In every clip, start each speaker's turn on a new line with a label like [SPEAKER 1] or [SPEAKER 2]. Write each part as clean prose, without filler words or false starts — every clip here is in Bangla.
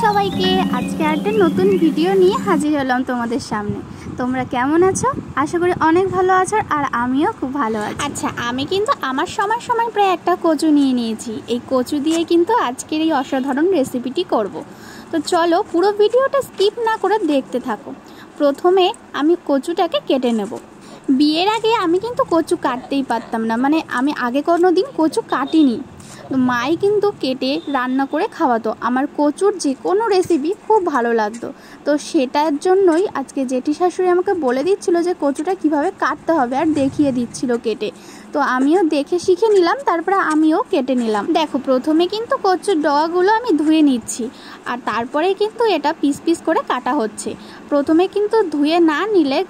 [SPEAKER 1] সবাইকে আজকে একটা নতুন ভিডিও নিয়ে হাজির হলাম তোমাদের সামনে। তোমরা কেমন আছো? আশা করি অনেক ভালো আছো আর আমিও খুব ভালো আছি। আচ্ছা, আমি কিন্তু আমার সময় প্রায় একটা কচু নিয়ে নিয়েছি। এই কচু দিয়ে কিন্তু আজকের এই অসাধারণ রেসিপিটি করব। তো চলো পুরো ভিডিওটা স্কিপ না করে দেখতে থাকো। প্রথমে আমি কচুটাকে কেটে নেব। বিয়ের আগে আমি কিন্তু কচু কাটতেই পারতাম না, মানে আমি আগে কোনো দিন কচু কাটিনি। তো মাই কিন্তু কেটে রান্না করে খাওয়াতো। আমার কচুর যে কোনো রেসিপি খুব ভালো লাগতো। তো সেটার জন্যই আজকে জেঠি শাশুড়ি আমাকে বলে দিচ্ছিল যে কচুটা কিভাবে কাটতে হবে আর দেখিয়ে দিচ্ছিল কেটে। তো আমিও দেখে শিখে নিলাম, তারপরে আমিও কেটে নিলাম। দেখো, প্রথমে কিন্তু কচুর ডগাগুলো আমি ধুয়ে নিচ্ছি আর তারপরে কিন্তু এটা পিস পিস করে কাটা হচ্ছে। প্রথমে কিন্তু ধুয়ে না নিলে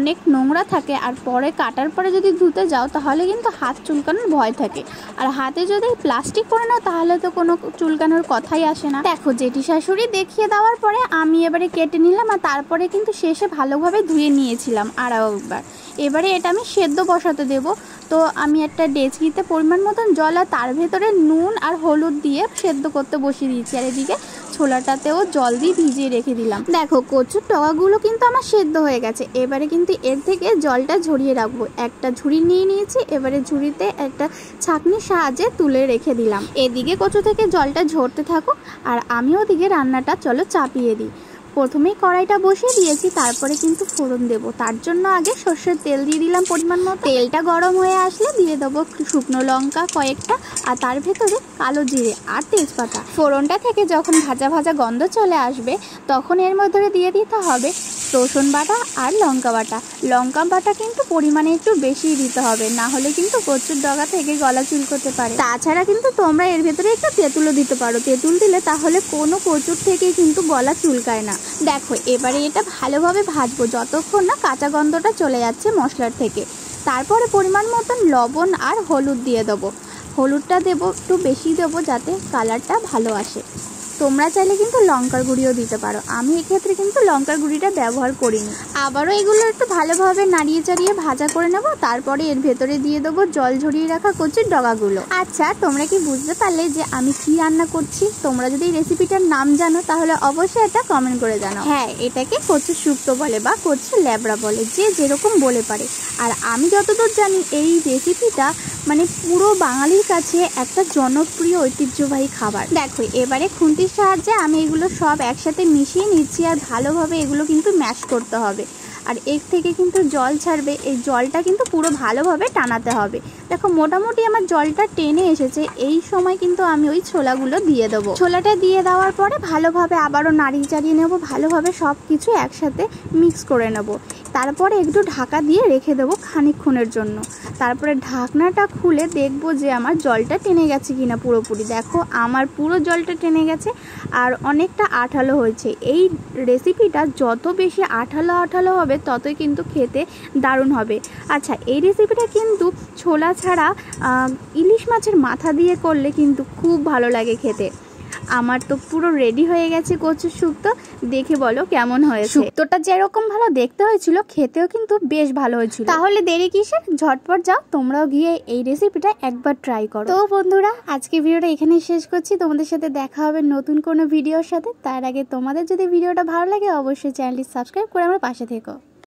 [SPEAKER 1] অনেক নোংরা থাকে, আর পরে কাটার পরে যদি ধুতে যাও তাহলে কিন্তু হাত চুলকানোর ভয় থাকে। আর হাতে যদি প্লাস্টিক করে নাও তাহলে তো কোনো চুলকানোর কথাই আসে না। দেখো, জেঠি শাশুড়ি দেখিয়ে দেওয়ার পরে আমি এবারে কেটে নিলাম আর তারপরে কিন্তু শেষে ভালোভাবে ধুয়ে নিয়েছিলাম আরও একবার। এবারে এটা আমি সেদ্ধ বসাতে দেব। তো আমি একটা ডেচকিতে পরিমাণ মতন জল আর তার ভেতরে নুন আর হলুদ দিয়ে সেদ্ধ করতে বসিয়ে দিয়েছি, আর এদিকে ছোলাটাতেও জল দিয়ে ভিজিয়ে রেখে দিলাম। দেখো, কচুর ডগাগুলো কিন্তু আমার সেদ্ধ হয়ে গেছে। এবারে কিন্তু এর থেকে জলটা ঝরিয়ে রাখবো। একটা ঝুড়ি নিয়ে নিয়েছি, এবারে ঝুড়িতে একটা ছাঁকনির সাহায্যে তুলে রেখে দিলাম। এদিকে কচু থেকে জলটা ঝরতে থাকুক আর আমি ওদিকে রান্নাটা চলো চাপিয়ে দিই। প্রথমেই কড়াইটা বসিয়ে দিয়েছি, তারপরে কিন্তু ফোড়ন দেব। তার জন্য আগে সর্ষের তেল দিয়ে দিলাম পরিমাণ মতো। তেলটা গরম হয়ে আসলে দিয়ে দেবো শুকনো লঙ্কা কয়েকটা আর তার ভেতরে কালো জিরে আর তেজপাতা। ফোড়নটা থেকে যখন ভাজা ভাজা গন্ধ চলে আসবে তখন এর মধ্যে দিয়ে দিতে হবে রসুন বাটা আর লঙ্কা বাটা। লঙ্কা বাটা কিন্তু পরিমাণে একটু বেশি দিতে হবে, না হলে কিন্তু কচুর ডগা থেকে গলা চুলকোতে পারে। তাছাড়া কিন্তু তোমরা এর ভেতরে একটু তেঁতুলও দিতে পারো। তেঁতুল দিলে তাহলে কোনো কচুর থেকে কিন্তু গলা চুলকায় না। দেখো, এবারে এটা ভালোভাবে ভাজবো যতক্ষণ না কাঁচা গন্ধটা চলে যাচ্ছে মশলার থেকে। তারপরে পরিমাণ মতন লবণ আর হলুদ দিয়ে দেবো। হলুদটা দেবো একটু বেশি দেবো যাতে কালারটা ভালো আসে। তোমরা চাইলে কিন্তু লঙ্কার গুঁড়িও দিতে পারো, আমি এক্ষেত্রে কিন্তু লঙ্কার গুঁড়িটা ব্যবহার করিনি। আবারও এগুলো একটু ভালোভাবে নাড়িয়ে চাড়িয়ে ভাজা করে নেব। তারপরে এর ভেতরে দিয়ে দেবো জল ঝরিয়ে রাখা কচুর ডগাগুলো। আচ্ছা, তোমরা কি বুঝতে পারলে যে আমি কি রান্না করছি? তোমরা যদি এই রেসিপিটার নাম জানো তাহলে অবশ্যই এটা কমেন্ট করে জানাও। হ্যাঁ, এটাকে কচু শুক্তো বলে বা কচু ল্যাবড়া বলে, যে যেরকম বলে পারে। আর আমি যতদূর জানি এই রেসিপিটা মানে পুরো বাঙালির কাছে একটা জনপ্রিয় ঐতিহ্যবাহী খাবার। দেখো, এবারে খুন্তির সাহায্যে আমি এগুলো সব একসাথে মিশিয়ে নিচ্ছি আর ভালোভাবে এগুলো কিন্তু ম্যাশ করতে হবে। আর এর থেকে কিন্তু জল ছাড়বে, এই জলটা কিন্তু পুরো ভালোভাবে টানাতে হবে। দেখো, মোটামুটি আমার জলটা টেনে এসেছে। এই সময় কিন্তু আমি ওই ছোলাগুলো দিয়ে দেবো। ছোলাটা দিয়ে দেওয়ার পরে ভালোভাবে আবারও নাড়িয়ে চাড়িয়ে নেবো, ভালোভাবে সব কিছু একসাথে মিক্স করে নেব। তারপরে একটু ঢাকা দিয়ে রেখে দেবো খানিকক্ষণের জন্য। তারপরে ঢাকনাটা খুলে দেখবো যে আমার জলটা টেনে গেছে কিনা পুরোপুরি। দেখো, আমার পুরো জলটা টেনে গেছে আর অনেকটা আঠালো হয়েছে। এই রেসিপিটা যত বেশি আঠালো আঠালো হবে ততই কিন্তু খেতে দারুণ হবে। আচ্ছা, এই রেসিপিটা কিন্তু ছোলা ছাড়া ইলিশ মাছের মাথা দিয়ে করলে কিন্তু খুব ভালো লাগে খেতে। আমার তো পুরো রেডি হয়ে গেছে কচুর শুক্তো। দেখে বলো কেমন হয়েছে। শুক্তোটা যেরকম ভালো দেখতে হয়েছিল খেতেও কিন্তু বেশ ভালো হয়েছিল। তাহলে দেরি কিসের, ঝটপট যাও তোমরাও গিয়ে এই রেসিপিটা একবার ট্রাই করো। তো বন্ধুরা, আজকে ভিডিওটা এখানেই শেষ করছি। তোমাদের সাথে দেখা হবে নতুন কোনো ভিডিওর সাথে। তার আগে তোমাদের যদি ভিডিওটা ভালো লাগে অবশ্যই চ্যানেলটি সাবস্ক্রাইব করে আমার পাশে থেকো।